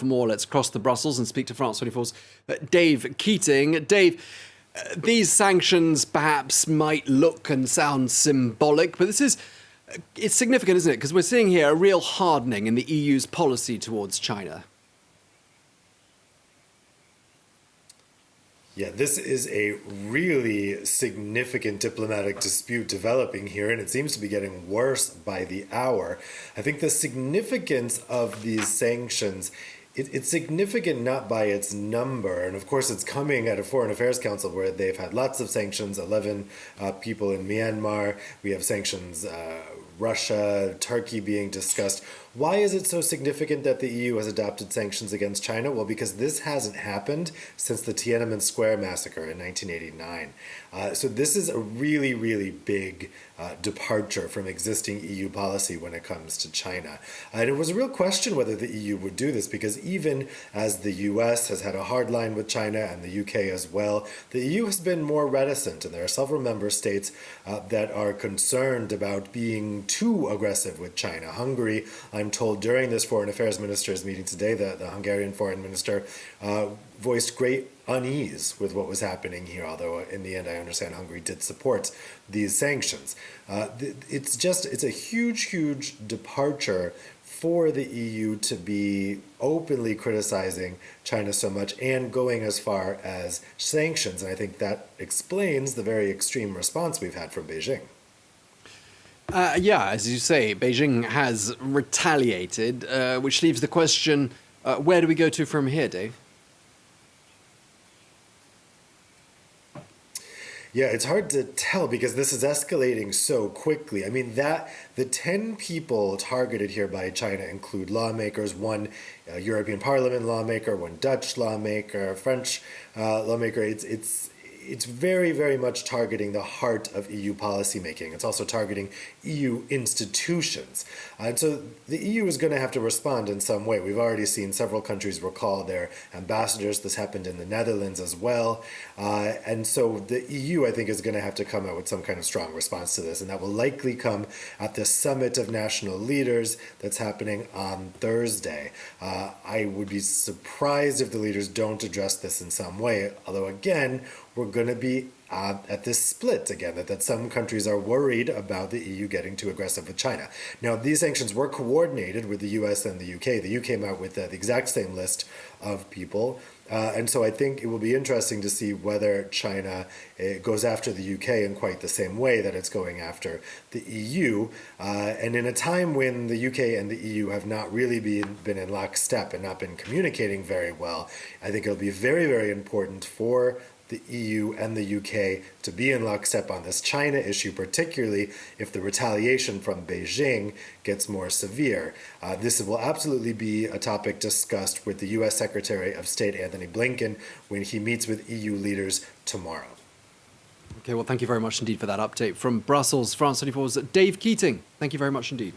For more, let's cross the Brussels and speak to France 24's Dave Keating. Dave, these sanctions perhaps might look and sound symbolic, but it's significant, isn't it? Because we're seeing here a real hardening in the EU's policy towards China. Yeah, this is a really significant diplomatic dispute developing here, and it seems to be getting worse by the hour. I think the significance of these sanctions, it's significant not by its number, and of course it's coming at a Foreign Affairs Council where they've had lots of sanctions, 11 people in Myanmar, we have sanctions, Russia, Turkey being discussed. Why is it so significant that the EU has adopted sanctions against China? Well, because this hasn't happened since the Tiananmen Square massacre in 1989. So this is a really, really big departure from existing EU policy when it comes to China. And it was a real question whether the EU would do this, because even as the US has had a hard line with China and the UK as well, the EU has been more reticent, and there are several member states that are concerned about being too aggressive with China. Hungary, I'm told during this Foreign Affairs Ministers meeting today, the Hungarian Foreign Minister voiced great unease with what was happening here, although in the end I understand Hungary did support these sanctions. It's a huge, huge departure for the EU to be openly criticizing China so much and going as far as sanctions, and I think that explains the very extreme response we've had from Beijing. Yeah, as you say, Beijing has retaliated, which leaves the question, where do we go to from here, Dave? Yeah, it's hard to tell because this is escalating so quickly. I mean, the 10 people targeted here by China include lawmakers, one European Parliament lawmaker, one Dutch lawmaker, a French lawmaker. It's very, very much targeting the heart of EU policymaking. It's also targeting EU institutions. And so the EU is going to have to respond in some way. We've already seen several countries recall their ambassadors. This happened in the Netherlands as well. And so the EU, I think, is going to have to come out with some kind of strong response to this. And that will likely come at the Summit of National Leaders that's happening on Thursday. I would be surprised if the leaders don't address this in some way. Although, again, we're going to be at this split again, that some countries are worried about the EU getting too aggressive with China. Now, these sanctions were coordinated with the US and the UK. The EU came out with the exact same list of people. And so I think it will be interesting to see whether China goes after the UK in quite the same way that it's going after the EU. And in a time when the UK and the EU have not really been in lockstep and not been communicating very well, I think it'll be very, very important for the EU and the UK to be in lockstep on this China issue, particularly if the retaliation from Beijing gets more severe. This will absolutely be a topic discussed with the US Secretary of State Antony Blinken when he meets with EU leaders tomorrow. Okay, well, thank you very much indeed for that update from Brussels. France 24's Dave Keating. Thank you very much indeed.